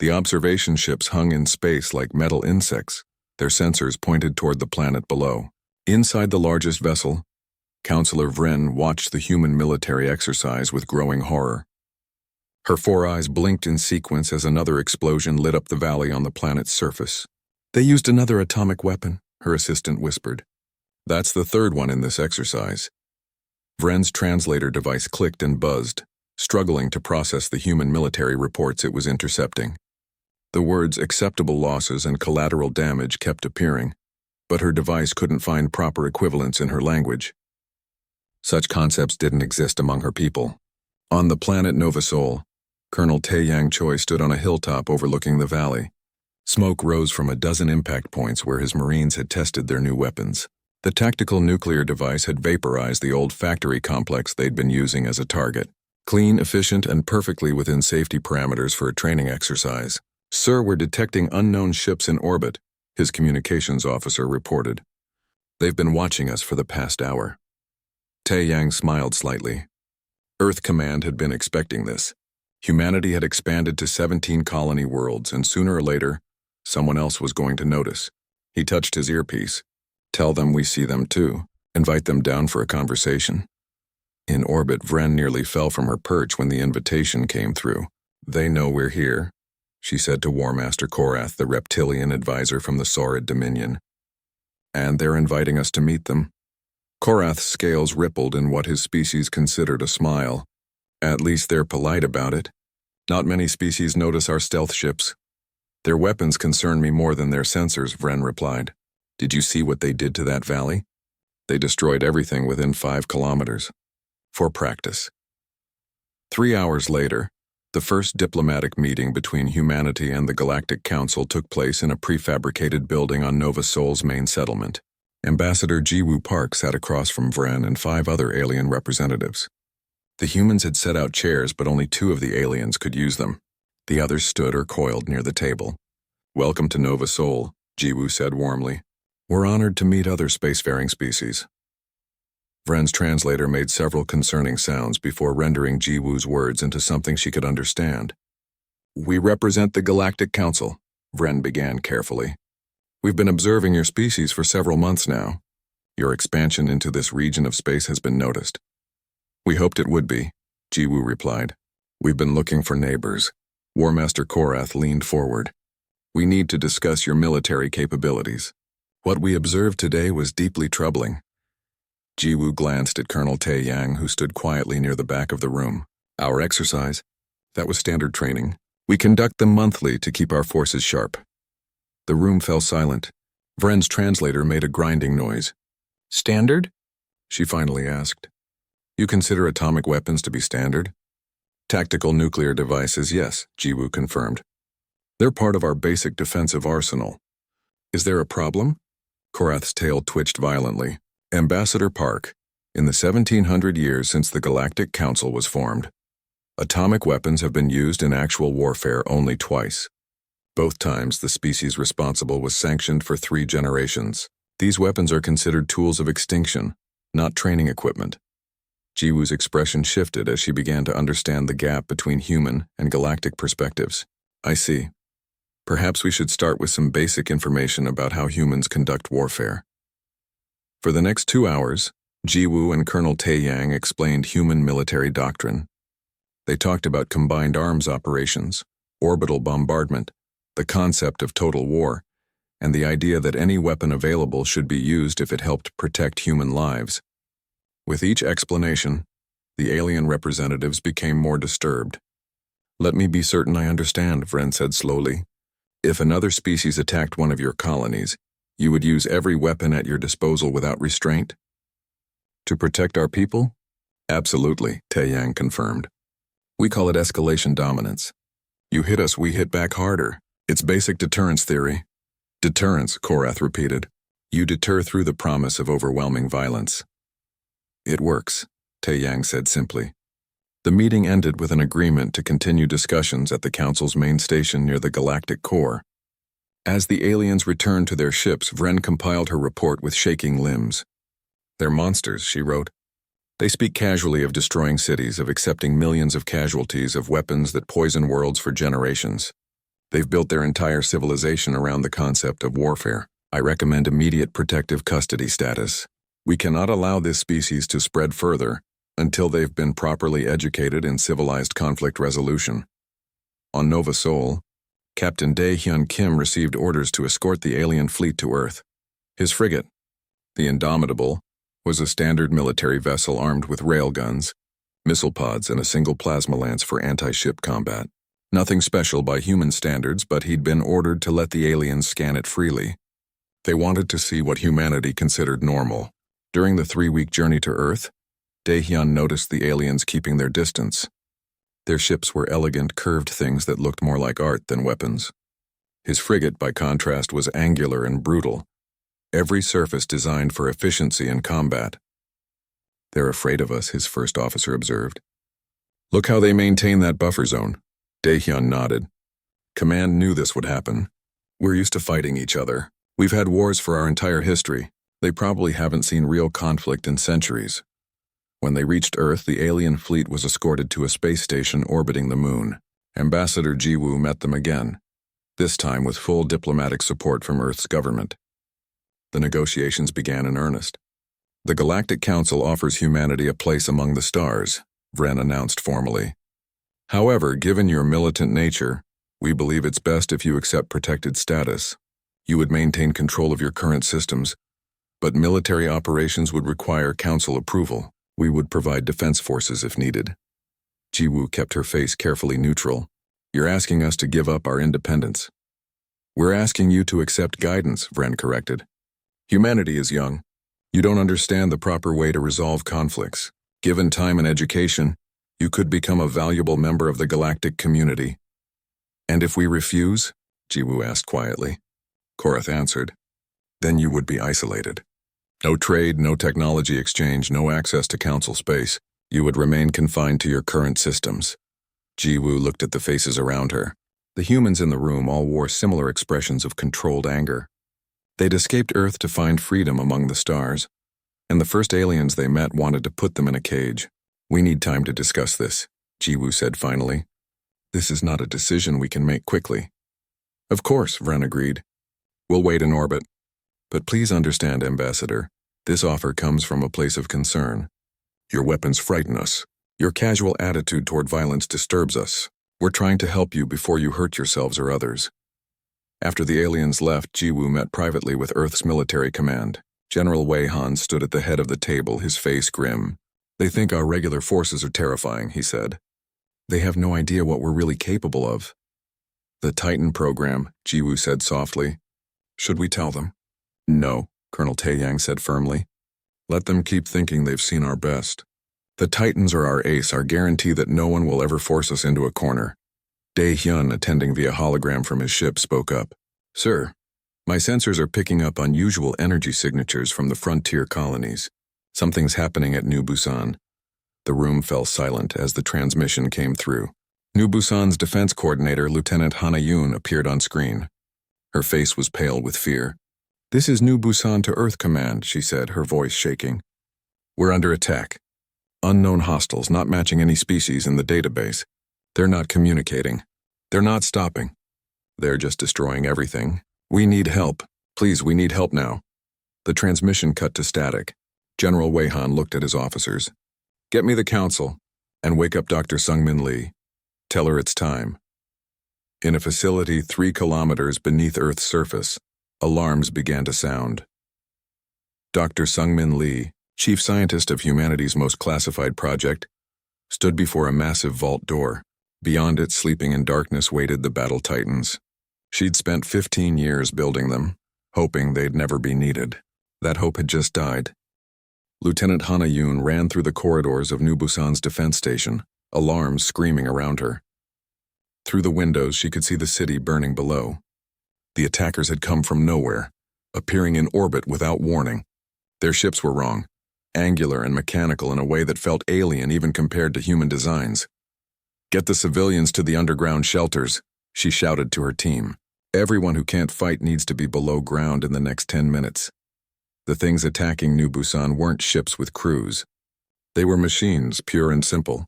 The observation ships hung in space like metal insects, their sensors pointed toward the planet below. Inside the largest vessel, Counselor Vren watched the human military exercise with growing horror. Her 4 eyes blinked in sequence as another explosion lit up the valley on the planet's surface. "They used another atomic weapon," her assistant whispered. "That's the third one in this exercise." Vren's translator device clicked and buzzed, struggling to process the human military reports it was intercepting. The words acceptable losses and collateral damage kept appearing, but her device couldn't find proper equivalents in her language. Such concepts didn't exist among her people. On the planet Nova Sol, Colonel Taeyang Choi stood on a hilltop overlooking the valley. Smoke rose from a dozen impact points where his Marines had tested their new weapons. The tactical nuclear device had vaporized the old factory complex they'd been using as a target. Clean, efficient, and perfectly within safety parameters for a training exercise. "Sir, we're detecting unknown ships in orbit," his communications officer reported. "They've been watching us for the past hour." Taeyang smiled slightly. Earth Command had been expecting this. Humanity had expanded to 17 colony worlds, and sooner or later, someone else was going to notice. He touched his earpiece. "Tell them we see them too. Invite them down for a conversation." In orbit, Vren nearly fell from her perch when the invitation came through. "They know we're here," she said to War Master Korath, the reptilian advisor from the Saurid Dominion. "And they're inviting us to meet them." Korath's scales rippled in what his species considered a smile. "At least they're polite about it. Not many species notice our stealth ships." "Their weapons concern me more than their sensors," Vren replied. "Did you see what they did to that valley? They destroyed everything within 5 kilometers. For practice." 3 hours later, the first diplomatic meeting between humanity and the Galactic Council took place in a prefabricated building on Nova Sol's main settlement. Ambassador Jiwoo Park sat across from Vren and 5 other alien representatives. The humans had set out chairs, but only 2 of the aliens could use them. The others stood or coiled near the table. "Welcome to Nova Sol," Jiwoo said warmly. "We're honored to meet other spacefaring species." Vren's translator made several concerning sounds before rendering Jiwoo's words into something she could understand. "We represent the Galactic Council," Vren began carefully. "We've been observing your species for several months now. Your expansion into this region of space has been noticed." "We hoped it would be," Jiwoo replied. "We've been looking for neighbors." War Master Korath leaned forward. "We need to discuss your military capabilities. What we observed today was deeply troubling." Jiwoo glanced at Colonel Taeyang, who stood quietly near the back of the room. "Our exercise? That was standard training. We conduct them monthly to keep our forces sharp." The room fell silent. Vren's translator made a grinding noise. "Standard?" she finally asked. "You consider atomic weapons to be standard?" "Tactical nuclear devices, yes," Jiwoo confirmed. "They're part of our basic defensive arsenal." "Is there a problem?" Korath's tail twitched violently. "Ambassador Park, in the 1700 years since the Galactic Council was formed, atomic weapons have been used in actual warfare only twice. Both times, the species responsible was sanctioned for 3 generations. These weapons are considered tools of extinction, not training equipment." Jiwoo's expression shifted as she began to understand the gap between human and galactic perspectives. "I see. Perhaps we should start with some basic information about how humans conduct warfare." For the next 2 hours, Jiwoo and Colonel Taeyang explained human military doctrine. They talked about combined arms operations, orbital bombardment, the concept of total war, and the idea that any weapon available should be used if it helped protect human lives. With each explanation, the alien representatives became more disturbed. "Let me be certain I understand," Vren said slowly. "If another species attacked one of your colonies, you would use every weapon at your disposal without restraint?" "To protect our people?" "Absolutely," Taeyang confirmed. "We call it escalation dominance. You hit us, we hit back harder. It's basic deterrence theory." "Deterrence," Korath repeated. "You deter through the promise of overwhelming violence." "It works," Taeyang said simply. The meeting ended with an agreement to continue discussions at the Council's main station near the galactic core. As the aliens returned to their ships, Vren compiled her report with shaking limbs. "They're monsters," she wrote. "They speak casually of destroying cities, of accepting millions of casualties, of weapons that poison worlds for generations. They've built their entire civilization around the concept of warfare. I recommend immediate protective custody status. We cannot allow this species to spread further until they've been properly educated in civilized conflict resolution. On Nova Sol, Captain Dae-hyun Kim received orders to escort the alien fleet to Earth. His frigate, the Indomitable, was a standard military vessel armed with railguns, missile pods, and a single plasma lance for anti-ship combat. Nothing special by human standards, but he'd been ordered to let the aliens scan it freely. They wanted to see what humanity considered normal. During the 3-week journey to Earth, Dae-hyun noticed the aliens keeping their distance. Their ships were elegant, curved things that looked more like art than weapons. His frigate, by contrast, was angular and brutal, every surface designed for efficiency in combat. "They're afraid of us," his first officer observed. "Look how they maintain that buffer zone." Dae-hyun nodded. "Command knew this would happen. We're used to fighting each other. We've had wars for our entire history. They probably haven't seen real conflict in centuries." When they reached Earth, the alien fleet was escorted to a space station orbiting the moon. Ambassador Ji-woo met them again, this time with full diplomatic support from Earth's government. The negotiations began in earnest. "The Galactic Council offers humanity a place among the stars," Vren announced formally. "However, given your militant nature, we believe it's best if you accept protected status. You would maintain control of your current systems, but military operations would require Council approval. We would provide defense forces if needed." Ji-woo kept her face carefully neutral. "You're asking us to give up our independence." "We're asking you to accept guidance," Vren corrected. "Humanity is young. You don't understand the proper way to resolve conflicts. Given time and education, you could become a valuable member of the galactic community." "And if we refuse?" Ji-woo asked quietly. Korath answered. "Then you would be isolated. No trade, no technology exchange, no access to Council space. You would remain confined to your current systems." Ji-woo looked at the faces around her. The humans in the room all wore similar expressions of controlled anger. They'd escaped Earth to find freedom among the stars, and the first aliens they met wanted to put them in a cage. "We need time to discuss this," Ji-woo said finally. "This is not a decision we can make quickly." "Of course," Vren agreed. "We'll wait in orbit. But please understand, Ambassador, this offer comes from a place of concern. Your weapons frighten us. Your casual attitude toward violence disturbs us. We're trying to help you before you hurt yourselves or others." After the aliens left, Ji-woo met privately with Earth's military command. General Wei-han stood at the head of the table, his face grim. "They think our regular forces are terrifying," he said. "They have no idea what we're really capable of." "The Titan program," Ji-woo said softly. "Should we tell them?" "No," Colonel Tae-yang said firmly. "Let them keep thinking they've seen our best. The Titans are our ace, our guarantee that no one will ever force us into a corner." Dae-hyun, attending via hologram from his ship, spoke up. "Sir, my sensors are picking up unusual energy signatures from the frontier colonies. Something's happening at New Busan." The room fell silent as the transmission came through. New Busan's defense coordinator, Lieutenant Hana Yoon, appeared on screen. Her face was pale with fear. "This is New Busan to Earth Command," she said, her voice shaking. "We're under attack. Unknown hostiles, not matching any species in the database. They're not communicating. They're not stopping. They're just destroying everything. We need help. Please, we need help now." The transmission cut to static. General Wei-han looked at his officers. "Get me the Council, and wake up Dr. Sung-min Lee. Tell her it's time." In a facility 3 kilometers beneath Earth's surface, alarms began to sound. Dr. Sung-min Lee, chief scientist of humanity's most classified project, stood before a massive vault door. Beyond it, sleeping in darkness, waited the battle titans. She'd spent 15 years building them, hoping they'd never be needed. That hope had just died. Lieutenant Hana Yoon ran through the corridors of New Busan's defense station, alarms screaming around her. Through the windows, she could see the city burning below. The attackers had come from nowhere, appearing in orbit without warning. Their ships were wrong, angular and mechanical in a way that felt alien even compared to human designs. "Get the civilians to the underground shelters," she shouted to her team. "Everyone who can't fight needs to be below ground in the next 10 minutes. The things attacking New Busan weren't ships with crews. They were machines, pure and simple.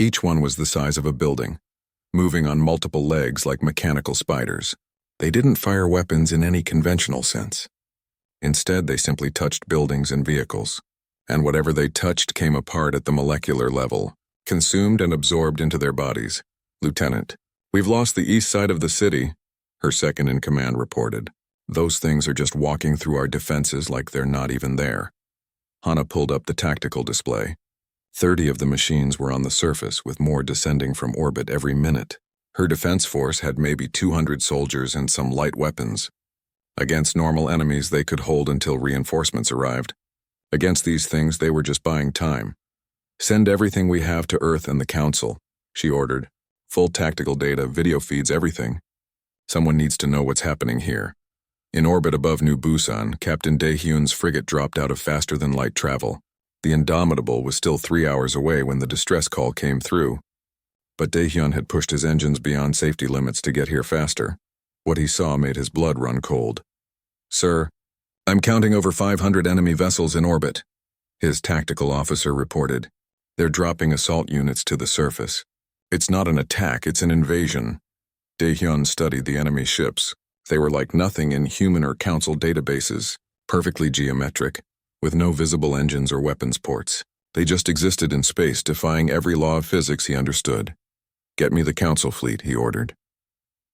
Each one was the size of a building. moving on multiple legs like mechanical spiders. They didn't fire weapons in any conventional sense. Instead, they simply touched buildings and vehicles. And whatever they touched came apart at the molecular level, consumed and absorbed into their bodies. "Lieutenant, we've lost the east side of the city," her second-in-command reported. "Those things are just walking through our defenses like they're not even there." Hana pulled up the tactical display. 30 of the machines were on the surface, with more descending from orbit every minute. Her defense force had maybe 200 soldiers and some light weapons. Against normal enemies, they could hold until reinforcements arrived. Against these things, they were just buying time. "Send everything we have to Earth and the Council," she ordered. "Full tactical data, video feeds, everything. Someone needs to know what's happening here." In orbit above New Busan, Captain Daehyun's frigate dropped out of faster-than-light travel. The Indomitable was still 3 hours away when the distress call came through. But Daehyun had pushed his engines beyond safety limits to get here faster. What he saw made his blood run cold. "Sir, I'm counting over 500 enemy vessels in orbit," his tactical officer reported. "They're dropping assault units to the surface. It's not an attack, it's an invasion." Daehyun studied the enemy ships. They were like nothing in human or council databases, perfectly geometric, with no visible engines or weapons ports. They just existed in space, defying every law of physics he understood. "Get me the council fleet," he ordered.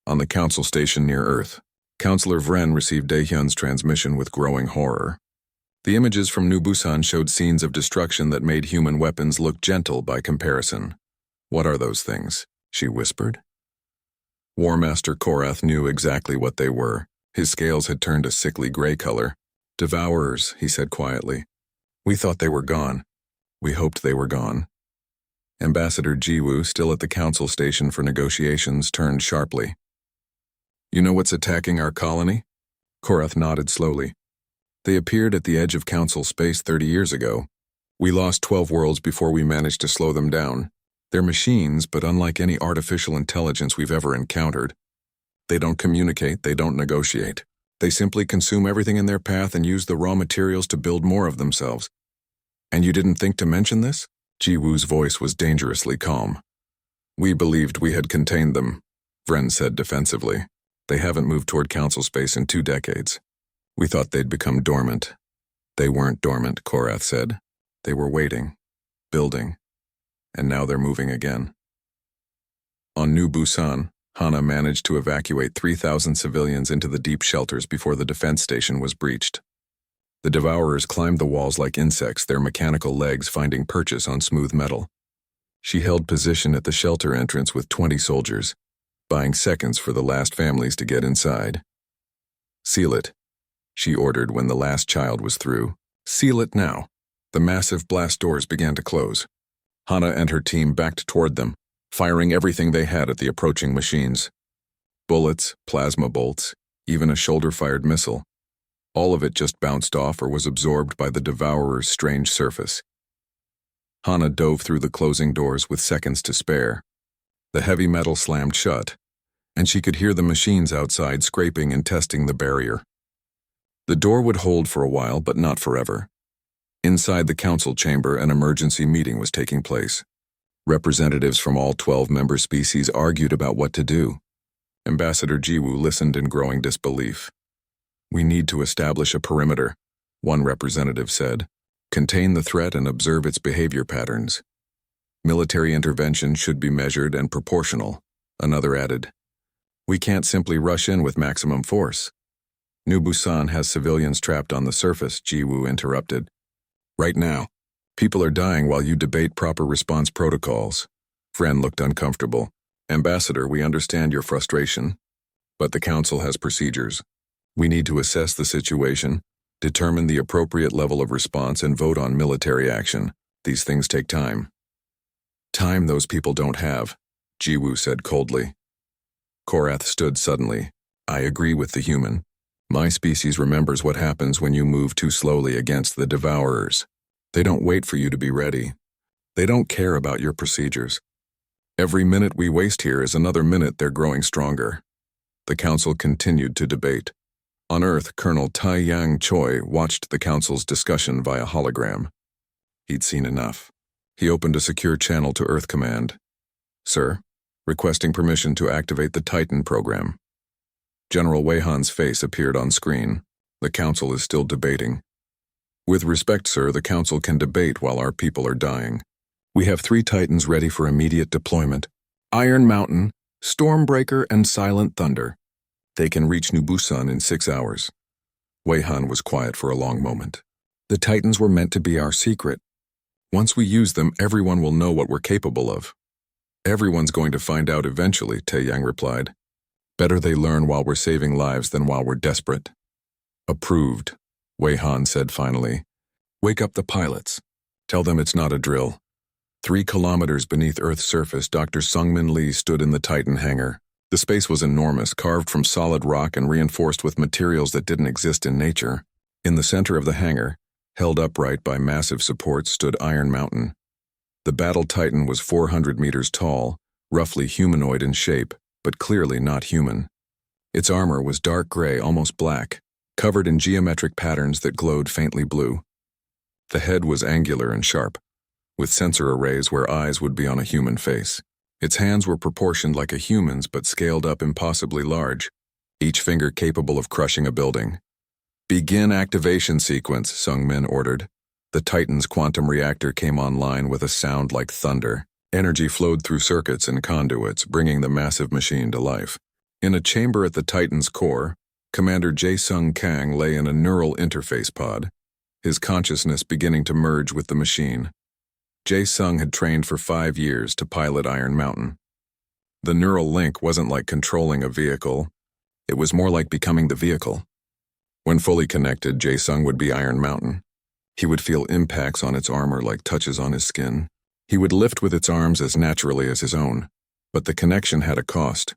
On the council station near Earth, Counselor Vren received Daehyun's transmission with growing horror. The images from New Busan showed scenes of destruction that made human weapons look gentle by comparison. "What are those things?" she whispered. War Master Korath knew exactly what they were. His scales had turned a sickly gray color. "Devourers," he said quietly. "We thought they were gone. We hoped they were gone." Ambassador Jiwoo, still at the council station for negotiations, turned sharply. "You know what's attacking our colony?" Korath nodded slowly. "They appeared at the edge of council space 30 years ago. We lost 12 worlds before we managed to slow them down. They're machines, but unlike any artificial intelligence we've ever encountered. They don't communicate, they don't negotiate. They simply consume everything in their path and use the raw materials to build more of themselves." "And you didn't think to mention this?" Jiwoo's voice was dangerously calm. "We believed we had contained them," Vren said defensively. "They haven't moved toward council space in 2 decades. We thought they'd become dormant." "They weren't dormant," Korath said. "They were waiting, building, and now they're moving again." On New Busan, Hana managed to evacuate 3,000 civilians into the deep shelters before the defense station was breached. The Devourers climbed the walls like insects, their mechanical legs finding purchase on smooth metal. She held position at the shelter entrance with 20 soldiers, buying seconds for the last families to get inside. "Seal it," she ordered when the last child was through. "Seal it now." The massive blast doors began to close. Hana and her team backed toward them, firing everything they had at the approaching machines. Bullets, plasma bolts, even a shoulder-fired missile. All of it just bounced off or was absorbed by the Devourer's strange surface. Hana dove through the closing doors with seconds to spare. The heavy metal slammed shut, and she could hear the machines outside scraping and testing the barrier. The door would hold for a while, but not forever. Inside the council chamber, an emergency meeting was taking place. Representatives from all 12 member species argued about what to do. Ambassador Jiwoo listened in growing disbelief. "We need to establish a perimeter," one representative said. "Contain the threat and observe its behavior patterns. Military intervention should be measured and proportional," another added. "We can't simply rush in with maximum force." "New Busan has civilians trapped on the surface," Jiwoo interrupted. "Right now, people are dying while you debate proper response protocols." Vren looked uncomfortable. "Ambassador, we understand your frustration, but the council has procedures. We need to assess the situation, determine the appropriate level of response, and vote on military action. These things take time." "Time those people don't have," Jiwoo said coldly. Korath stood suddenly. "I agree with the human. My species remembers what happens when you move too slowly against the Devourers. They don't wait for you to be ready. They don't care about your procedures. Every minute we waste here is another minute they're growing stronger." The council continued to debate. On Earth, Colonel Tai Yang Choi watched the council's discussion via hologram. He'd seen enough. He opened a secure channel to Earth Command. "Sir, requesting permission to activate the Titan program. General Weyhan's face appeared on screen. The council is still debating. With respect, sir, the council can debate while our people are dying. We have 3 Titans ready for immediate deployment. Iron Mountain, Stormbreaker, and Silent Thunder. They can reach New Busan in 6 hours. Weyhan was quiet for a long moment. The Titans were meant to be our secret. Once we use them, everyone will know what we're capable of. Everyone's going to find out eventually, Taeyang replied. Better they learn while we're saving lives than while we're desperate. Approved, Weyhan said finally. Wake up the pilots. Tell them it's not a drill. 3 kilometers beneath Earth's surface, Dr. Sungmin Lee stood in the Titan hangar. The space was enormous, carved from solid rock and reinforced with materials that didn't exist in nature. In the center of the hangar, held upright by massive supports, stood Iron Mountain. The battle Titan was 400 meters tall, roughly humanoid in shape, but clearly not human. Its armor was dark gray, almost black, covered in geometric patterns that glowed faintly blue. The head was angular and sharp, with sensor arrays where eyes would be on a human face. Its hands were proportioned like a human's but scaled up impossibly large, each finger capable of crushing a building. Begin activation sequence, Sungmin ordered. The Titan's quantum reactor came online with a sound like thunder. Energy flowed through circuits and conduits, bringing the massive machine to life. In a chamber at the Titan's core, Commander Jae-sung Kang lay in a neural interface pod, his consciousness beginning to merge with the machine. Jae-sung had trained for 5 years to pilot Iron Mountain. The neural link wasn't like controlling a vehicle. It was more like becoming the vehicle. When fully connected, Jae-sung would be Iron Mountain. He would feel impacts on its armor like touches on his skin. He would lift with its arms as naturally as his own. But the connection had a cost.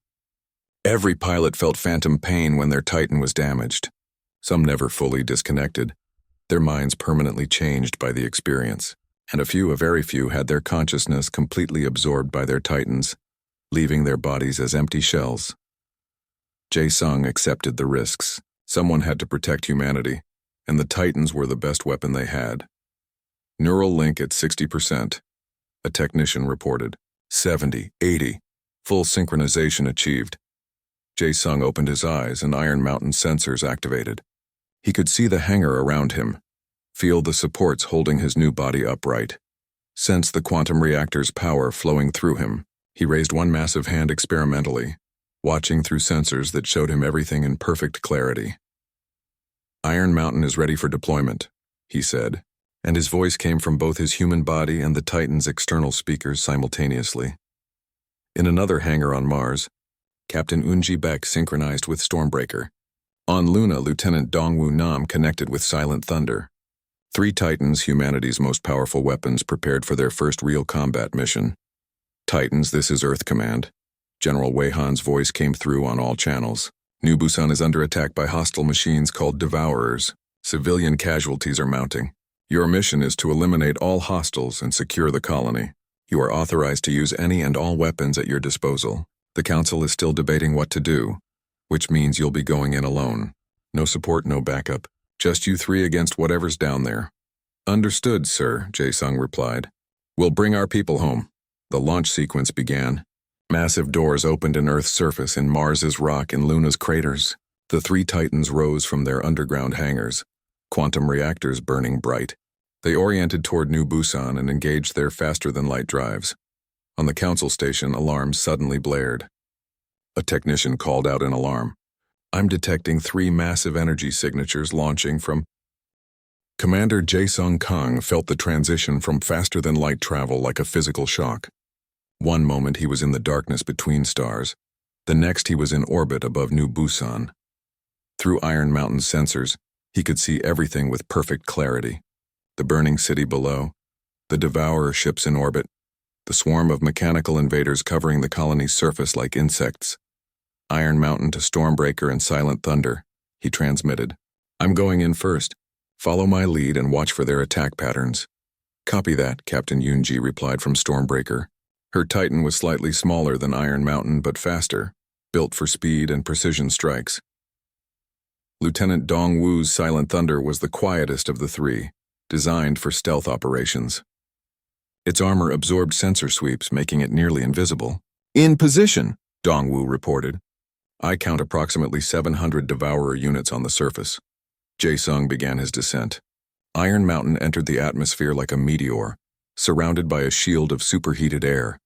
Every pilot felt phantom pain when their Titan was damaged. Some never fully disconnected, their minds permanently changed by the experience. And a very few, had their consciousness completely absorbed by their Titans, leaving their bodies as empty shells. Jae-sung accepted the risks. Someone had to protect humanity, and the Titans were the best weapon they had. Neural link at 60%. A technician reported. 70, 80. Full synchronization achieved. Jae-sung opened his eyes and Iron Mountain sensors activated. He could see the hangar around him, feel the supports holding his new body upright, sense the quantum reactor's power flowing through him. He raised one massive hand experimentally, watching through sensors that showed him everything in perfect clarity. Iron Mountain is ready for deployment, he said, and his voice came from both his human body and the Titan's external speakers simultaneously. In another hangar on Mars, Captain Eunji Baek synchronized with Stormbreaker. On Luna, Lieutenant Dongwoo Nam connected with Silent Thunder. 3 Titans, humanity's most powerful weapons, prepared for their first real combat mission. Titans, this is Earth Command. General Weyhan's voice came through on all channels. New Busan is under attack by hostile machines called Devourers. Civilian casualties are mounting. Your mission is to eliminate all hostiles and secure the colony. You are authorized to use any and all weapons at your disposal. The Council is still debating what to do, which means you'll be going in alone. No support, no backup. Just you 3 against whatever's down there. Understood, sir, Jae-sung replied. We'll bring our people home. The launch sequence began. Massive doors opened in Earth's surface, in Mars's rock, and Luna's craters. The 3 Titans rose from their underground hangars, quantum reactors burning bright. They oriented toward New Busan and engaged their faster-than-light drives. On the Council station, alarms suddenly blared. A technician called out in alarm. I'm detecting 3 massive energy signatures launching from... Commander Jae-sung Kang felt the transition from faster-than-light travel like a physical shock. One moment he was in the darkness between stars. The next he was in orbit above New Busan. Through Iron Mountain's sensors, he could see everything with perfect clarity. The burning city below, the Devourer ships in orbit, the swarm of mechanical invaders covering the colony's surface like insects. Iron Mountain to Stormbreaker and Silent Thunder, he transmitted. I'm going in first. Follow my lead and watch for their attack patterns. Copy that, Captain Yoonji replied from Stormbreaker. Her Titan was slightly smaller than Iron Mountain but faster, built for speed and precision strikes. Lieutenant Dongwoo's Silent Thunder was the quietest of the 3, designed for stealth operations. Its armor absorbed sensor sweeps, making it nearly invisible. In position, Dongwu reported. I count approximately 700 Devourer units on the surface. Jae-sung began his descent. Iron Mountain entered the atmosphere like a meteor, surrounded by a shield of superheated air.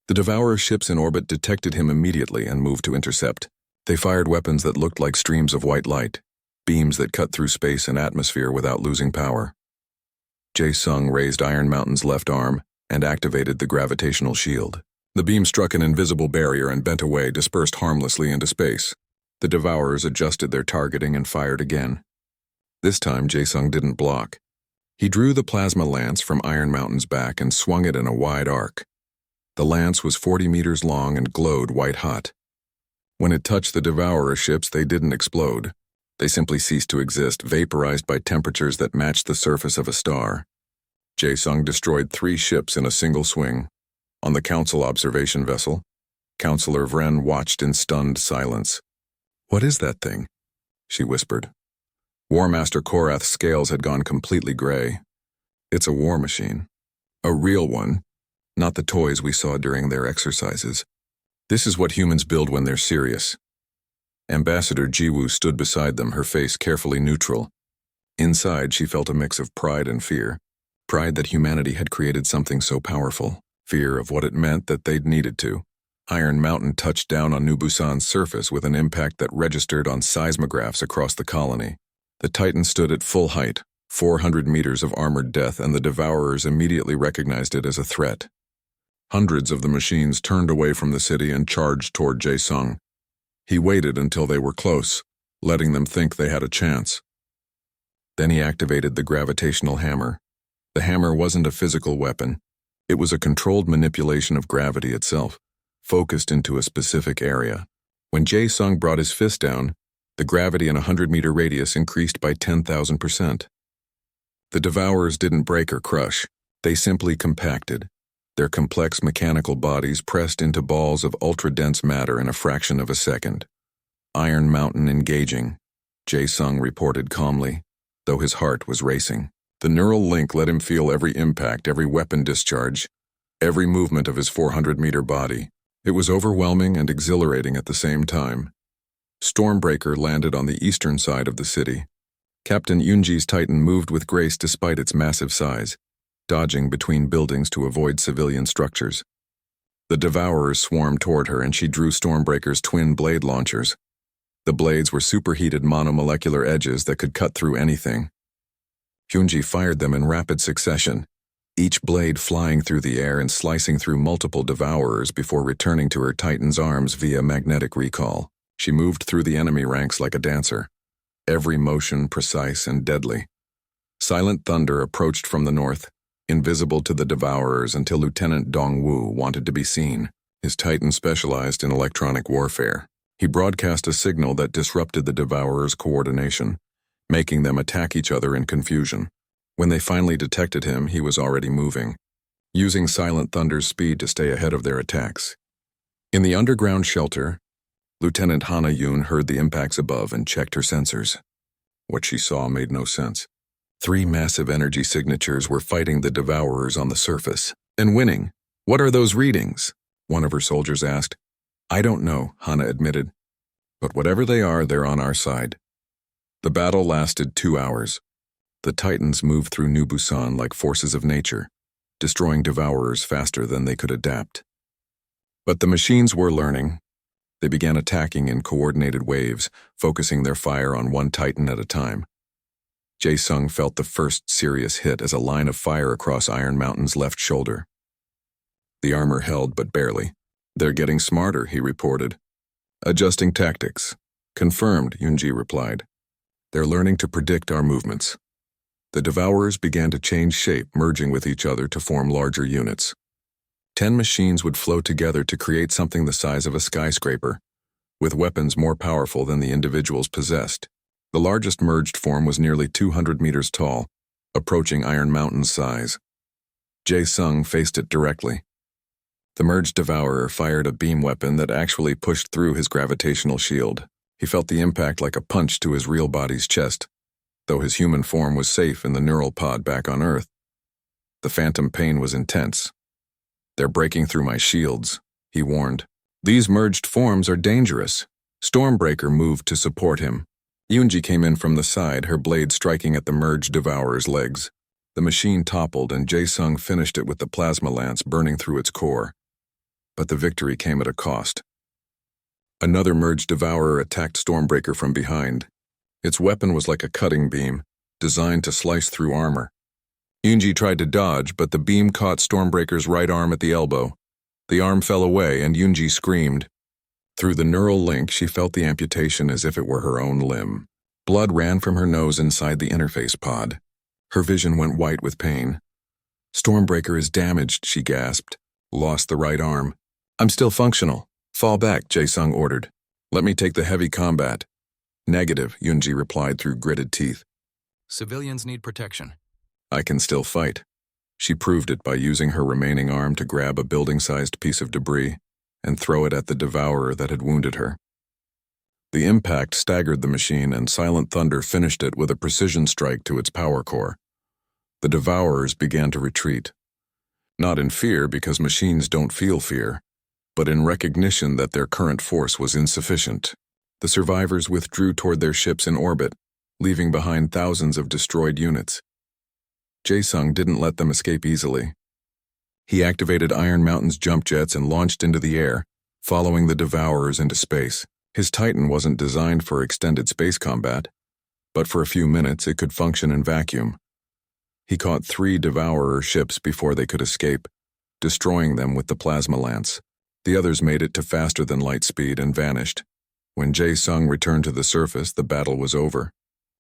The Devourer ships in orbit detected him immediately and moved to intercept. They fired weapons that looked like streams of white light, beams that cut through space and atmosphere without losing power. Jae-sung raised Iron Mountain's left arm and activated the gravitational shield. The beam struck an invisible barrier and bent away, dispersed harmlessly into space. The Devourers adjusted their targeting and fired again. This time, Jae-sung didn't block. He drew the plasma lance from Iron Mountain's back and swung it in a wide arc. The lance was 40 meters long and glowed white-hot. When it touched the Devourer ships, they didn't explode. They simply ceased to exist, vaporized by temperatures that matched the surface of a star. Jae-sung destroyed 3 ships in a single swing. On the Council observation vessel, Counselor Vren watched in stunned silence. "What is that thing?" she whispered. War Master Korath's scales had gone completely gray. "It's a war machine. A real one, not the toys we saw during their exercises. This is what humans build when they're serious." Ambassador Jiwoo stood beside them, her face carefully neutral. Inside, she felt a mix of pride and fear. Pride that humanity had created something so powerful. Fear of what it meant that they'd needed to. Iron Mountain touched down on New Busan's surface with an impact that registered on seismographs across the colony. The Titan stood at full height, 400 meters of armored death, and the Devourers immediately recognized it as a threat. Hundreds of the machines turned away from the city and charged toward Jae-sung. He waited until they were close, letting them think they had a chance. Then he activated the gravitational hammer. The hammer wasn't a physical weapon. It was a controlled manipulation of gravity itself, focused into a specific area. When Jae-sung brought his fist down, the gravity in a 100-meter radius increased by 10,000%. The Devourers didn't break or crush. They simply compacted. Their complex mechanical bodies pressed into balls of ultra-dense matter in a fraction of a second. Iron Mountain engaging, Jae-sung reported calmly, though his heart was racing. The neural link let him feel every impact, every weapon discharge, every movement of his 400-meter body. It was overwhelming and exhilarating at the same time. Stormbreaker landed on the eastern side of the city. Captain Yunji's Titan moved with grace despite its massive size, dodging between buildings to avoid civilian structures. The Devourers swarmed toward her, and she drew Stormbreaker's twin blade launchers. The blades were superheated monomolecular edges that could cut through anything. Hyunji fired them in rapid succession, each blade flying through the air and slicing through multiple Devourers before returning to her Titan's arms via magnetic recall. She moved through the enemy ranks like a dancer, every motion precise and deadly. Silent thunder approached from the north, invisible to the Devourers until Lieutenant Dongwu wanted to be seen. His Titan specialized in electronic warfare. He broadcast a signal that disrupted the Devourers' coordination, making them attack each other in confusion. When they finally detected him, he was already moving, using Silent Thunder's speed to stay ahead of their attacks. In the underground shelter, Lieutenant Hana Yoon heard the impacts above and checked her sensors. What she saw made no sense. 3 massive energy signatures were fighting the Devourers on the surface, and winning. "What are those readings?" one of her soldiers asked. "I don't know," Hana admitted. "But whatever they are, they're on our side." The battle lasted 2 hours. The Titans moved through New Busan like forces of nature, destroying Devourers faster than they could adapt. But the machines were learning. They began attacking in coordinated waves, focusing their fire on one Titan at a time. Jae-sung felt the first serious hit as a line of fire across Iron Mountain's left shoulder. The armor held, but barely. "They're getting smarter," he reported. "Adjusting tactics." "Confirmed," Yunji replied. "They're learning to predict our movements." The Devourers began to change shape, merging with each other to form larger units. 10 machines would flow together to create something the size of a skyscraper, with weapons more powerful than the individuals possessed. The largest merged form was nearly 200 meters tall, approaching Iron Mountain's size. Jae-sung faced it directly. The merged Devourer fired a beam weapon that actually pushed through his gravitational shield. He felt the impact like a punch to his real body's chest, though his human form was safe in the neural pod back on Earth. The phantom pain was intense. "They're breaking through my shields," he warned. These merged forms are dangerous. Stormbreaker moved to support him. Yunji came in from the side, her blade striking at the merged devourer's legs. The machine toppled and Jae-sung finished it with the plasma lance burning through its core. But the victory came at a cost. Another merged devourer attacked Stormbreaker from behind. Its weapon was like a cutting beam, designed to slice through armor. Yunji tried to dodge, but the beam caught Stormbreaker's right arm at the elbow. The arm fell away and Yunji screamed. Through the neural link, she felt the amputation as if it were her own limb. Blood ran from her nose inside the interface pod. Her vision went white with pain. Stormbreaker is damaged, she gasped. Lost the right arm. I'm still functional. Fall back, Jae-sung ordered. Let me take the heavy combat. Negative, Yunji replied through gritted teeth. Civilians need protection. I can still fight. She proved it by using her remaining arm to grab a building-sized piece of debris and throw it at the devourer that had wounded her. The impact staggered the machine and Silent Thunder finished it with a precision strike to its power core. The devourers began to retreat. Not in fear because machines don't feel fear, but in recognition that their current force was insufficient. The survivors withdrew toward their ships in orbit, leaving behind thousands of destroyed units. Jae-sung didn't let them escape easily. He activated Iron Mountain's jump jets and launched into the air, following the devourers into space. His Titan wasn't designed for extended space combat, but for a few minutes it could function in vacuum. He caught 3 devourer ships before they could escape, destroying them with the plasma lance. The others made it to faster than light speed and vanished. When Jae-sung returned to the surface, the battle was over.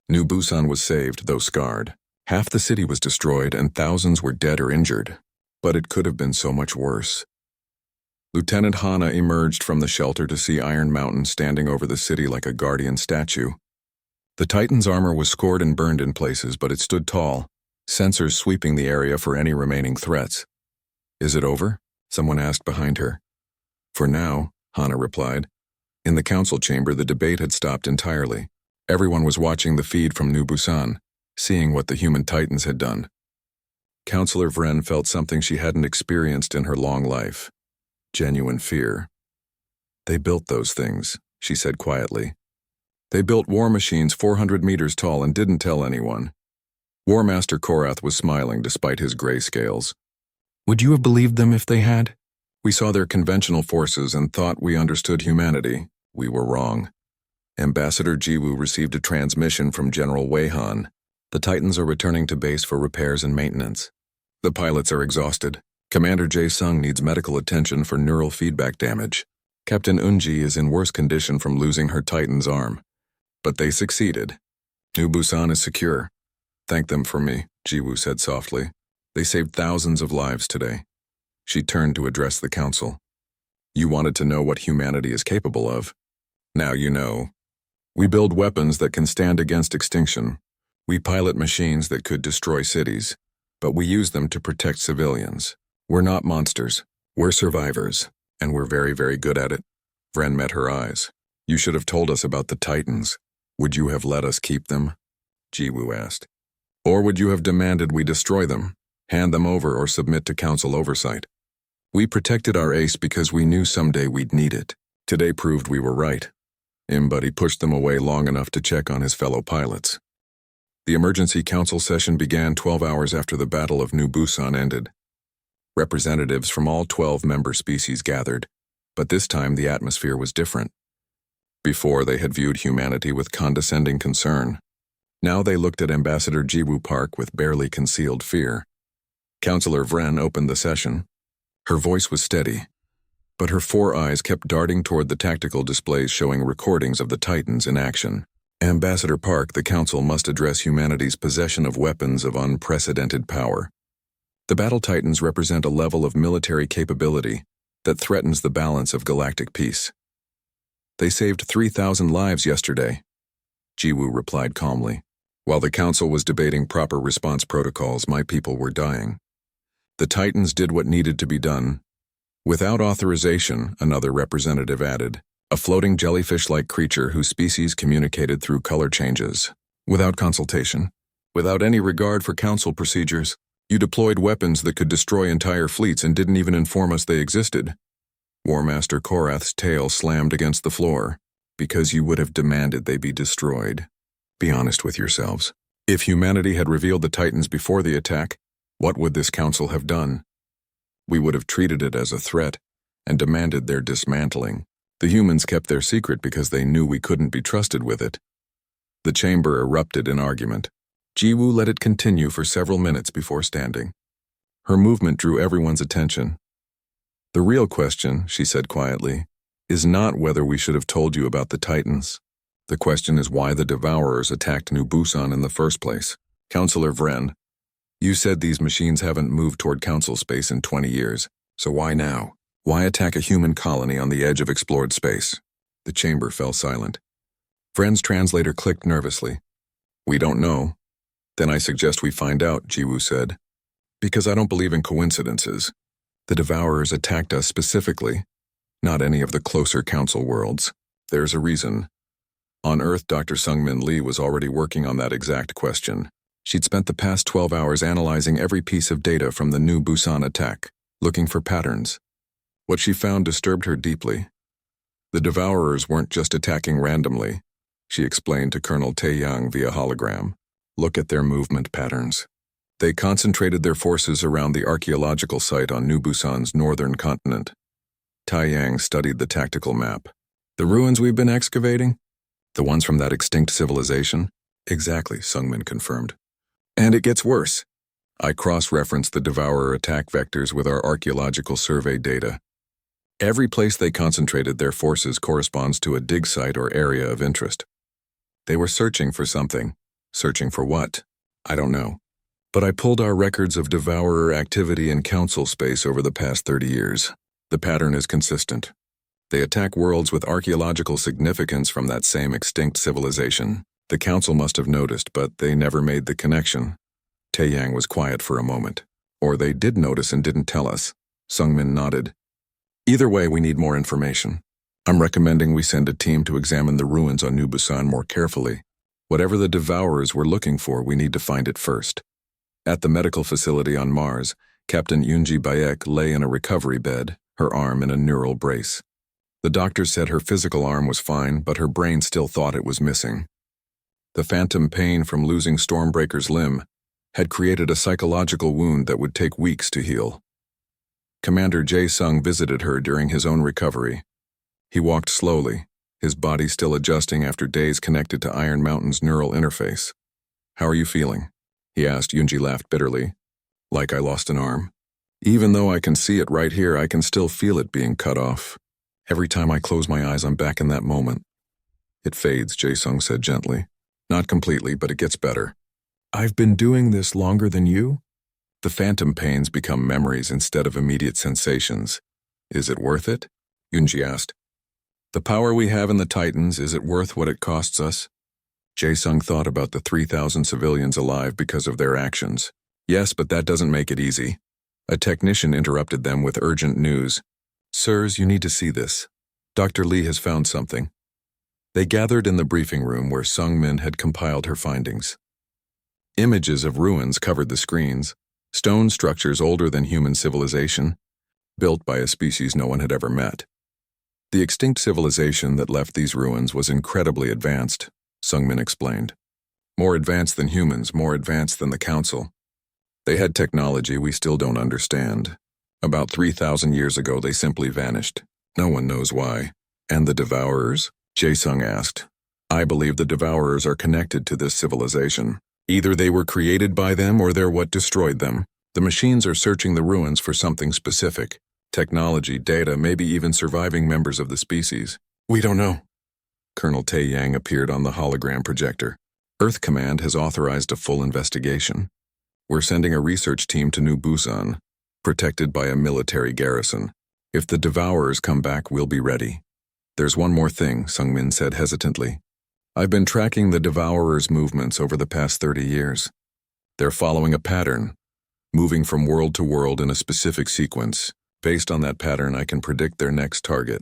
New Busan was saved, though scarred. Half the city was destroyed and thousands were dead or injured. But it could have been so much worse. Lieutenant Hana emerged from the shelter to see Iron Mountain standing over the city like a guardian statue. The Titan's armor was scored and burned in places, but it stood tall, sensors sweeping the area for any remaining threats. Is it over? Someone asked behind her. For now, Hana replied. In the council chamber, the debate had stopped entirely. Everyone was watching the feed from New Busan, seeing what the human Titans had done. Counselor Vren felt something she hadn't experienced in her long life. Genuine fear. They built those things, she said quietly. They built war machines 400 meters tall and didn't tell anyone. War Master Korath was smiling despite his grayscales. Would you have believed them if they had? We saw their conventional forces and thought we understood humanity. We were wrong. Ambassador Jiwoo received a transmission from General Wei Han. The Titans are returning to base for repairs and maintenance. The pilots are exhausted. Commander Jae-sung needs medical attention for neural feedback damage. Captain Eunji is in worse condition from losing her Titan's arm. But they succeeded. New Busan is secure. Thank them for me, Jiwoo said softly. They saved thousands of lives today. She turned to address the council. You wanted to know what humanity is capable of. Now you know. We build weapons that can stand against extinction. We pilot machines that could destroy cities, but we use them to protect civilians. We're not monsters. We're survivors, and we're very, very good at it. Vren met her eyes. You should have told us about the Titans. Would you have let us keep them? Jiwoo asked. Or would you have demanded we destroy them, hand them over, or submit to council oversight? We protected our ace because we knew someday we'd need it. Today proved we were right. Buddy pushed them away long enough to check on his fellow pilots. The emergency council session began 12 hours after the Battle of New Busan ended. Representatives from all 12 member species gathered, but this time the atmosphere was different. Before, they had viewed humanity with condescending concern. Now they looked at Ambassador Jiwoo Park with barely concealed fear. Counselor Vren opened the session. Her voice was steady, but her 4 eyes kept darting toward the tactical displays showing recordings of the Titans in action. Ambassador Park, the council must address humanity's possession of weapons of unprecedented power. The Battle Titans represent a level of military capability that threatens the balance of galactic peace. They saved 3,000 lives yesterday, Jiwoo replied calmly. While the council was debating proper response protocols, my people were dying. The Titans did what needed to be done. Without authorization, another representative added, a floating jellyfish-like creature whose species communicated through color changes. Without consultation, without any regard for council procedures, you deployed weapons that could destroy entire fleets and didn't even inform us they existed. War Master Korath's tail slammed against the floor. Because you would have demanded they be destroyed. Be honest with yourselves. If humanity had revealed the Titans before the attack, what would this council have done? We would have treated it as a threat and demanded their dismantling. The humans kept their secret because they knew we couldn't be trusted with it. The chamber erupted in argument. Jiwoo let it continue for several minutes before standing. Her movement drew everyone's attention. The real question, she said quietly, is not whether we should have told you about the Titans. The question is why the Devourers attacked New Busan in the first place. Counselor Vren, you said these machines haven't moved toward council space in 20 years, so why now? Why attack a human colony on the edge of explored space? The chamber fell silent. Vren's translator clicked nervously. We don't know. Then I suggest we find out, Jiwoo said. Because I don't believe in coincidences. The Devourers attacked us specifically, not any of the closer council worlds. There's a reason. On Earth, Dr. Sungmin Lee was already working on that exact question. She'd spent the past 12 hours analyzing every piece of data from the New Busan attack, looking for patterns. What she found disturbed her deeply. The Devourers weren't just attacking randomly, she explained to Colonel Taeyang via hologram. Look at their movement patterns. They concentrated their forces around the archaeological site on New Busan's northern continent. Taeyang studied the tactical map. The ruins we've been excavating? The ones from that extinct civilization? Exactly, Sungmin confirmed. And it gets worse. I cross-referenced the Devourer attack vectors with our archaeological survey data. Every place they concentrated their forces corresponds to a dig site or area of interest. They were searching for something. Searching for what? I don't know. But I pulled our records of Devourer activity in council space over the past 30 years. The pattern is consistent. They attack worlds with archaeological significance from that same extinct civilization. The council must have noticed, but they never made the connection. Taeyang was quiet for a moment. Or they did notice and didn't tell us. Sungmin nodded. Either way, we need more information. I'm recommending we send a team to examine the ruins on New Busan more carefully. Whatever the Devourers were looking for, we need to find it first. At the medical facility on Mars, Captain Yoonji Bayek lay in a recovery bed, her arm in a neural brace. The doctor said her physical arm was fine, but her brain still thought it was missing. The phantom pain from losing Stormbreaker's limb had created a psychological wound that would take weeks to heal. Commander Jae-sung visited her during his own recovery. He walked slowly, his body still adjusting after days connected to Iron Mountain's neural interface. How are you feeling? He asked. Yoonji laughed bitterly. Like I lost an arm. Even though I can see it right here, I can still feel it being cut off. Every time I close my eyes, I'm back in that moment. It fades, Jae-sung said gently. Not completely, but it gets better. I've been doing this longer than you? The phantom pains become memories instead of immediate sensations. Is it worth it? Yoonji asked. The power we have in the Titans, is it worth what it costs us? Jae-sung thought about the 3,000 civilians alive because of their actions. Yes, but that doesn't make it easy. A technician interrupted them with urgent news. Sirs, you need to see this. Dr. Lee has found something. They gathered in the briefing room where Sungmin had compiled her findings. Images of ruins covered the screens, stone structures older than human civilization, built by a species no one had ever met. The extinct civilization that left these ruins was incredibly advanced, Sungmin explained. More advanced than humans, more advanced than the Council. They had technology we still don't understand. About 3,000 years ago, they simply vanished. No one knows why. And the Devourers? Jae-sung asked. I believe the Devourers are connected to this civilization. Either they were created by them or they're what destroyed them. The machines are searching the ruins for something specific. Technology, data, maybe even surviving members of the species. We don't know. Colonel Taeyang appeared on the hologram projector. Earth Command has authorized a full investigation. We're sending a research team to New Busan, protected by a military garrison. If the Devourers come back, we'll be ready. There's one more thing, Sungmin said hesitantly. I've been tracking the Devourers' movements over the past 30 years. They're following a pattern, moving from world to world in a specific sequence. Based on that pattern, I can predict their next target.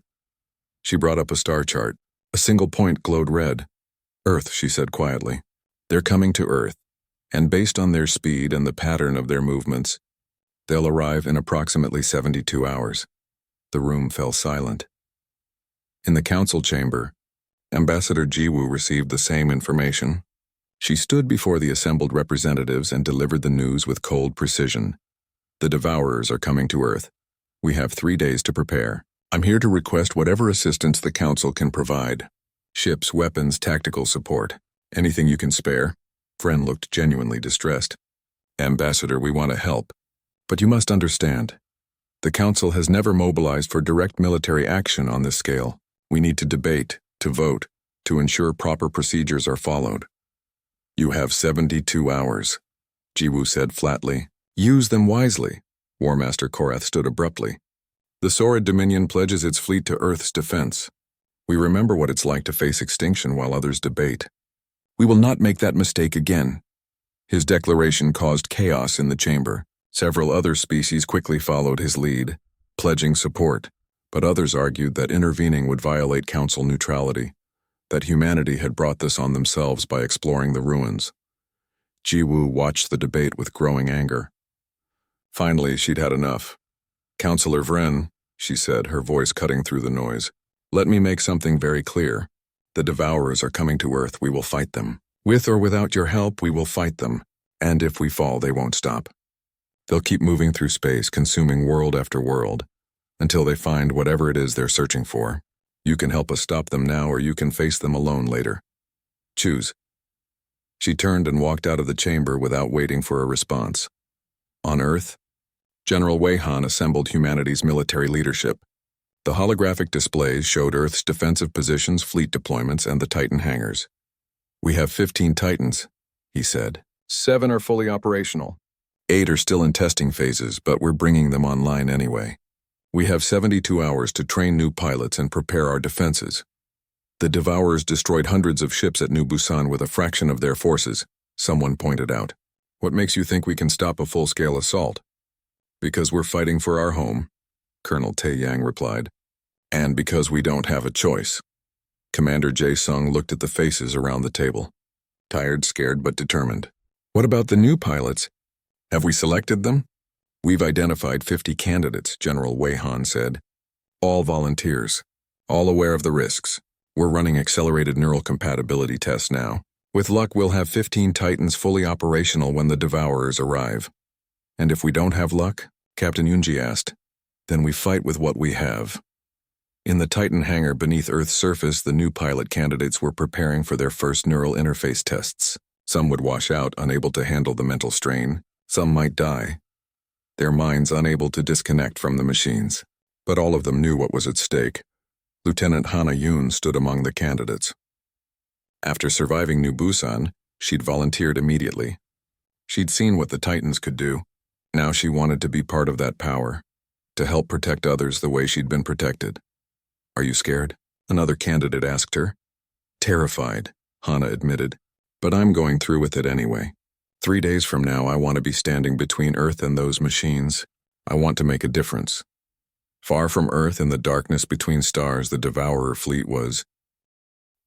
She brought up a star chart. A single point glowed red. Earth, she said quietly. They're coming to Earth, and based on their speed and the pattern of their movements, they'll arrive in approximately 72 hours. The room fell silent. In the council chamber, Ambassador Jiwoo received the same information. She stood before the assembled representatives and delivered the news with cold precision. The Devourers are coming to Earth. We have 3 days to prepare. I'm here to request whatever assistance the council can provide. Ships, weapons, tactical support. Anything you can spare? Vren looked genuinely distressed. Ambassador, we want to help. But you must understand. The council has never mobilized for direct military action on this scale. We need to debate, to vote, to ensure proper procedures are followed. You have 72 hours, Jiwoo said flatly. Use them wisely. War Master Korath stood abruptly. The Saurid Dominion pledges its fleet to Earth's defense. We remember what it's like to face extinction while others debate. We will not make that mistake again. His declaration caused chaos in the chamber. Several other species quickly followed his lead, pledging support, but others argued that intervening would violate council neutrality, that humanity had brought this on themselves by exploring the ruins. Jiwoo watched the debate with growing anger. Finally, she'd had enough. Councillor Vren, she said, her voice cutting through the noise, let me make something very clear. The Devourers are coming to Earth, we will fight them. With or without your help, we will fight them. And if we fall, they won't stop. They'll keep moving through space, consuming world after world, until they find whatever it is they're searching for. You can help us stop them now, or you can face them alone later. Choose. She turned and walked out of the chamber without waiting for a response. On Earth, General Wei Han assembled humanity's military leadership. The holographic displays showed Earth's defensive positions, fleet deployments, and the Titan hangars. We have 15 Titans, he said. 7 are fully operational. 8 are still in testing phases, but we're bringing them online anyway. We have 72 hours to train new pilots and prepare our defenses. The Devourers destroyed hundreds of ships at New Busan with a fraction of their forces, someone pointed out. What makes you think we can stop a full-scale assault? Because we're fighting for our home, Colonel Tae-yang replied. And because we don't have a choice. Commander Jae-sung looked at the faces around the table. Tired, scared, but determined. What about the new pilots? Have we selected them? We've identified 50 candidates, General Wei Han said. All volunteers. All aware of the risks. We're running accelerated neural compatibility tests now. With luck, we'll have 15 Titans fully operational when the Devourers arrive. And if we don't have luck, Captain Yunji asked, then we fight with what we have. In the Titan hangar beneath Earth's surface, the new pilot candidates were preparing for their first neural interface tests. Some would wash out, unable to handle the mental strain. Some might die, their minds unable to disconnect from the machines. But all of them knew what was at stake. Lieutenant Hana Yoon stood among the candidates. After surviving New Busan, she'd volunteered immediately. She'd seen what the Titans could do. Now she wanted to be part of that power, to help protect others the way she'd been protected. Are you scared? Another candidate asked her. Terrified, Hana admitted. But I'm going through with it anyway. 3 days from now, I want to be standing between Earth and those machines. I want to make a difference. Far from Earth, in the darkness between stars, the Devourer fleet was.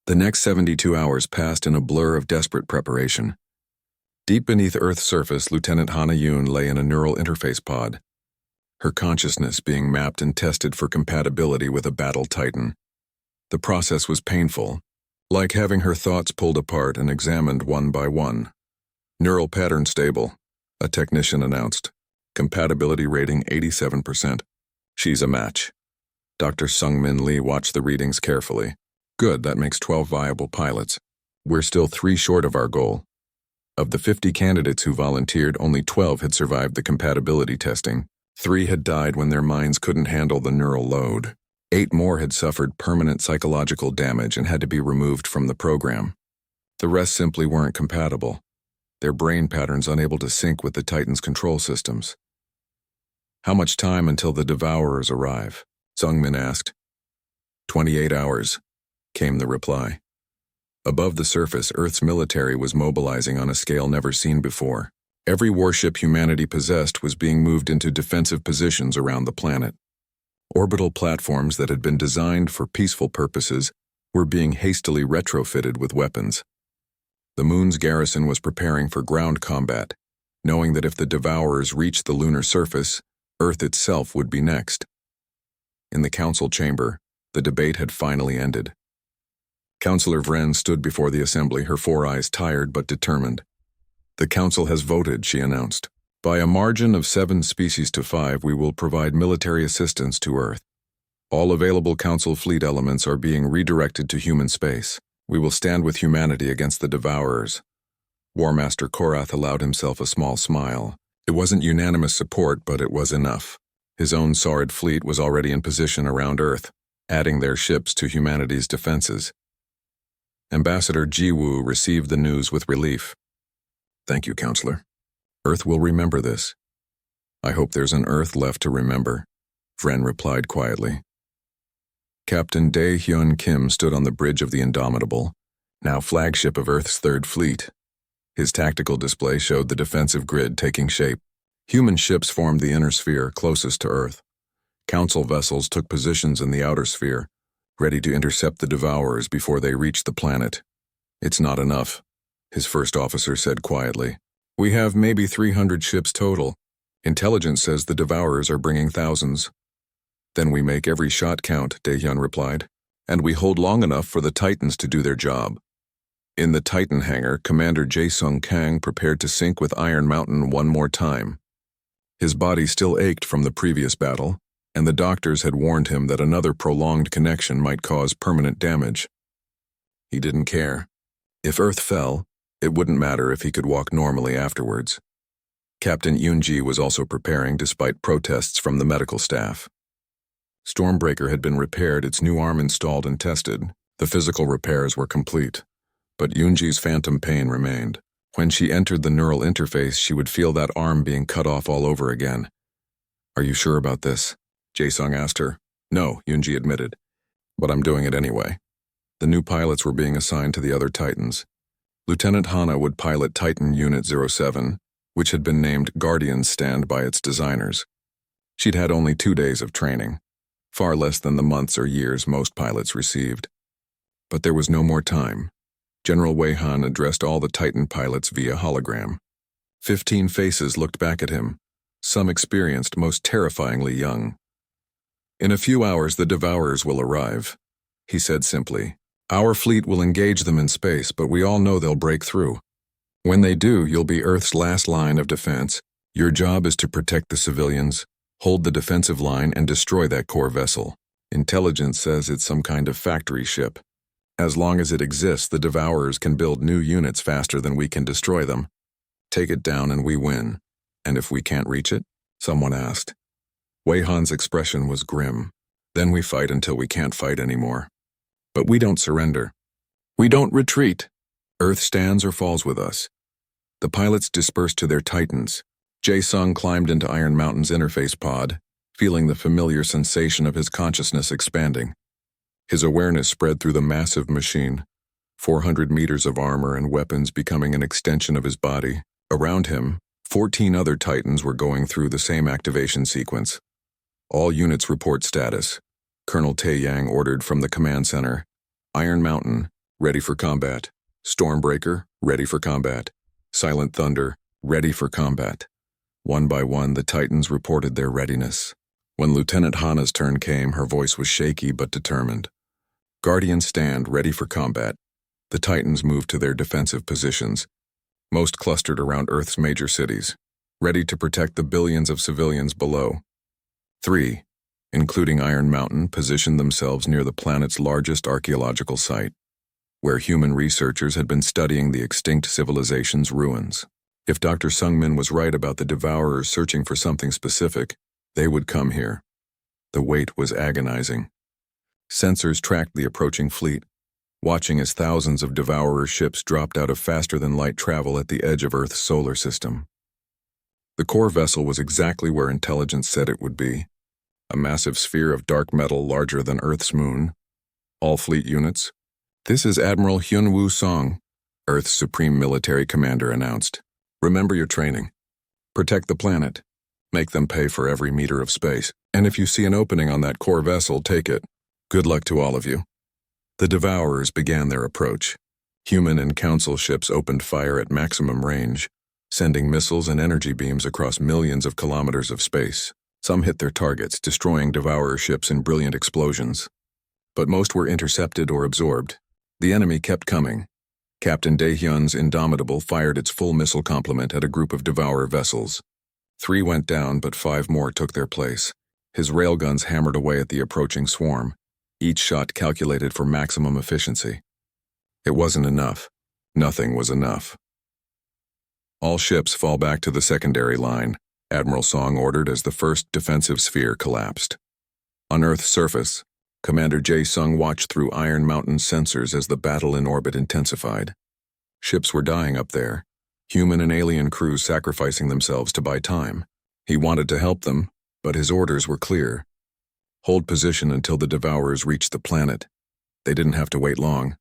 The next 72 hours passed in a blur of desperate preparation. Deep beneath Earth's surface, Lieutenant Hana Yoon lay in a neural interface pod, her consciousness being mapped and tested for compatibility with a battle Titan. The process was painful, like having her thoughts pulled apart and examined one by one. Neural pattern stable, a technician announced. Compatibility rating 87%. She's a match. Dr. Sung-Min Lee watched the readings carefully. Good, that makes 12 viable pilots. We're still 3 short of our goal. Of the 50 candidates who volunteered, only 12 had survived the compatibility testing. 3 had died when their minds couldn't handle the neural load. 8 more had suffered permanent psychological damage and had to be removed from the program. The rest simply weren't compatible, their brain patterns unable to sync with the Titan's control systems. How much time until the Devourers arrive? Sung-Min asked. 28 hours, came the reply. Above the surface, Earth's military was mobilizing on a scale never seen before. Every warship humanity possessed was being moved into defensive positions around the planet. Orbital platforms that had been designed for peaceful purposes were being hastily retrofitted with weapons. The moon's garrison was preparing for ground combat, knowing that if the Devourers reached the lunar surface, Earth itself would be next. In the council chamber, the debate had finally ended. Councillor Vren stood before the assembly, her 4 eyes tired but determined. "The council has voted," she announced. "By a margin of 7 species to 5, we will provide military assistance to Earth. All available council fleet elements are being redirected to human space. We will stand with humanity against the Devourers." War Master Korath allowed himself a small smile. It wasn't unanimous support, but it was enough. His own Saurid fleet was already in position around Earth, adding their ships to humanity's defenses. Ambassador Jiwoo received the news with relief. "Thank you, Counselor. Earth will remember this." "I hope there's an Earth left to remember," Vren replied quietly. Captain Dae Hyun Kim stood on the bridge of the Indomitable, now flagship of Earth's 3rd Fleet. His tactical display showed the defensive grid taking shape. Human ships formed the inner sphere closest to Earth. Council vessels took positions in the outer sphere, ready to intercept the Devourers before they reached the planet. "It's not enough," his first officer said quietly. "We have maybe 300 ships total. Intelligence says the Devourers are bringing thousands." "Then we make every shot count," Daehyun replied, "and we hold long enough for the Titans to do their job." In the Titan hangar, Commander Jae-sung Kang prepared to sink with Iron Mountain one more time. His body still ached from the previous battle, and the doctors had warned him that another prolonged connection might cause permanent damage. He didn't care. If Earth fell, it wouldn't matter if he could walk normally afterwards. Captain Yoonji was also preparing despite protests from the medical staff. Stormbreaker had been repaired, its new arm installed and tested. The physical repairs were complete. But Yoonji's phantom pain remained. When she entered the neural interface, she would feel that arm being cut off all over again. "Are you sure about this?" Jae-sung asked her. "No," Yoonji admitted. "But I'm doing it anyway." The new pilots were being assigned to the other Titans. Lieutenant Hana would pilot Titan Unit 07, which had been named Guardian's Stand by its designers. She'd had only 2 days of training, far less than the months or years most pilots received. But there was no more time. General Wei Han addressed all the Titan pilots via hologram. 15 faces looked back at him, some experienced, most terrifyingly young. "In a few hours the Devourers will arrive," he said simply. "Our fleet will engage them in space, but we all know they'll break through. When they do, you'll be Earth's last line of defense. Your job is to protect the civilians, hold the defensive line, and destroy that core vessel. Intelligence says it's some kind of factory ship. As long as it exists, the Devourers can build new units faster than we can destroy them. Take it down and we win. And if we can't reach it?" someone asked. Wei Han's expression was grim. "Then we fight until we can't fight anymore. But we don't surrender. We don't retreat. Earth stands or falls with us." The pilots dispersed to their Titans. Jae-sung climbed into Iron Mountain's interface pod, feeling the familiar sensation of his consciousness expanding. His awareness spread through the massive machine, 400 meters of armor and weapons becoming an extension of his body. Around him, 14 other Titans were going through the same activation sequence. "All units report status." Colonel Tae-yang ordered from the command center. "Iron Mountain, ready for combat. Stormbreaker, ready for combat. Silent Thunder, ready for combat." One by one, the Titans reported their readiness. When Lieutenant Hana's turn came, her voice was shaky but determined. "Guardian Stand, ready for combat." The Titans moved to their defensive positions, most clustered around Earth's major cities, ready to protect the billions of civilians below. 3, including Iron Mountain, positioned themselves near the planet's largest archaeological site, where human researchers had been studying the extinct civilization's ruins. If Dr. Sungmin was right about the Devourers searching for something specific, they would come here. The wait was agonizing. Sensors tracked the approaching fleet, watching as thousands of Devourer ships dropped out of faster-than-light travel at the edge of Earth's solar system. The core vessel was exactly where intelligence said it would be, a massive sphere of dark metal larger than Earth's moon. "All fleet units." "This is Admiral Hyun-woo Song," Earth's supreme military commander announced. "Remember your training. Protect the planet. Make them pay for every meter of space. And if you see an opening on that core vessel, take it. Good luck to all of you." The Devourers began their approach. Human and council ships opened fire at maximum range, sending missiles and energy beams across millions of kilometers of space. Some hit their targets, destroying Devourer ships in brilliant explosions. But most were intercepted or absorbed. The enemy kept coming. Captain Daehyun's Indomitable fired its full missile complement at a group of Devourer vessels. 3 went down, but 5 more took their place. His railguns hammered away at the approaching swarm, each shot calculated for maximum efficiency. It wasn't enough. Nothing was enough. All ships fall back to the secondary line, Admiral Song ordered as the first defensive sphere collapsed. On Earth's surface, Commander Jae-sung watched through Iron Mountain's sensors as the battle in orbit intensified. Ships were dying up there, human and alien crews sacrificing themselves to buy time. He wanted to help them, but his orders were clear. Hold position until the Devourers reached the planet. They didn't have to wait long.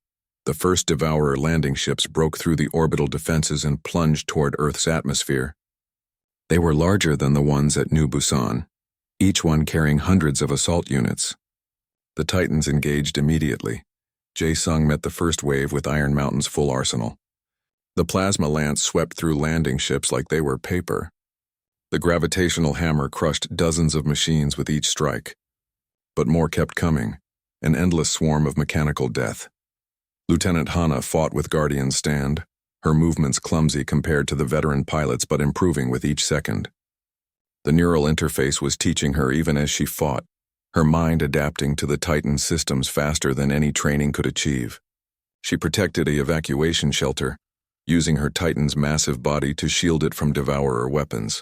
The first Devourer landing ships broke through the orbital defenses and plunged toward Earth's atmosphere. They were larger than the ones at New Busan, each one carrying hundreds of assault units. The Titans engaged immediately. Jae-sung met the first wave with Iron Mountain's full arsenal. The plasma lance swept through landing ships like they were paper. The gravitational hammer crushed dozens of machines with each strike. But more kept coming, an endless swarm of mechanical death. Lieutenant Hana fought with Guardian's stand, her movements clumsy compared to the veteran pilots but improving with each second. The neural interface was teaching her even as she fought, her mind adapting to the Titan systems faster than any training could achieve. She protected a evacuation shelter, using her Titan's massive body to shield it from Devourer weapons.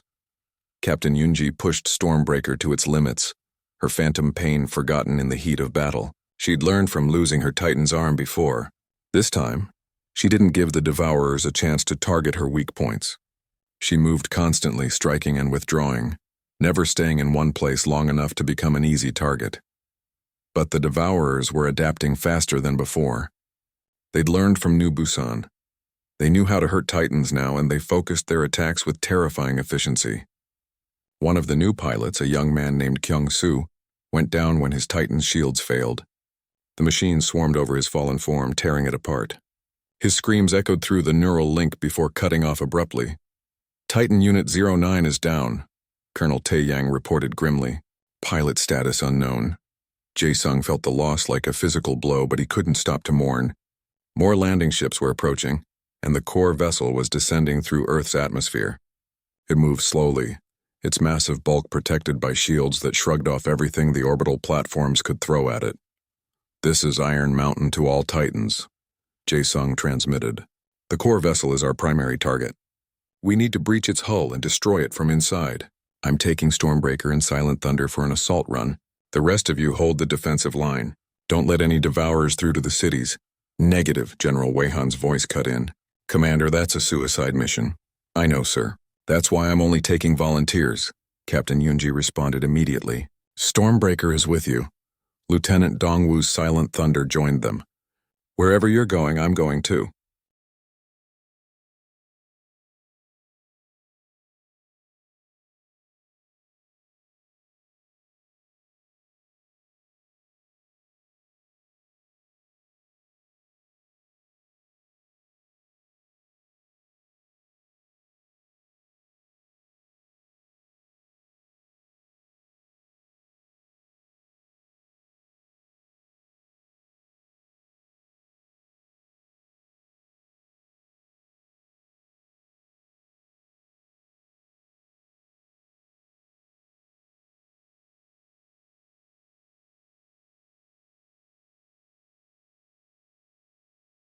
Captain Yoonji pushed Stormbreaker to its limits, her phantom pain forgotten in the heat of battle. She'd learned from losing her Titan's arm before. This time, she didn't give the Devourers a chance to target her weak points. She moved constantly, striking and withdrawing, never staying in one place long enough to become an easy target. But the Devourers were adapting faster than before. They'd learned from New Busan. They knew how to hurt Titans now, and they focused their attacks with terrifying efficiency. One of the new pilots, a young man named Kyung-soo, went down when his Titan's shields failed. The machine swarmed over his fallen form, tearing it apart. His screams echoed through the neural link before cutting off abruptly. Titan Unit 09 is down, Colonel Tae-yang reported grimly. Pilot status unknown. Jae-sung felt the loss like a physical blow, but he couldn't stop to mourn. More landing ships were approaching, and the core vessel was descending through Earth's atmosphere. It moved slowly, its massive bulk protected by shields that shrugged off everything the orbital platforms could throw at it. "This is Iron Mountain to all Titans," Jae-sung transmitted. "The core vessel is our primary target. We need to breach its hull and destroy it from inside. I'm taking Stormbreaker and Silent Thunder for an assault run. The rest of you hold the defensive line. Don't let any Devourers through to the cities." "Negative," General Wei-han's voice cut in. "Commander, that's a suicide mission." "I know, sir. That's why I'm only taking volunteers," Captain Yoonji responded immediately. "Stormbreaker is with you." Lieutenant Dongwoo's Silent Thunder joined them. "Wherever you're going, I'm going too."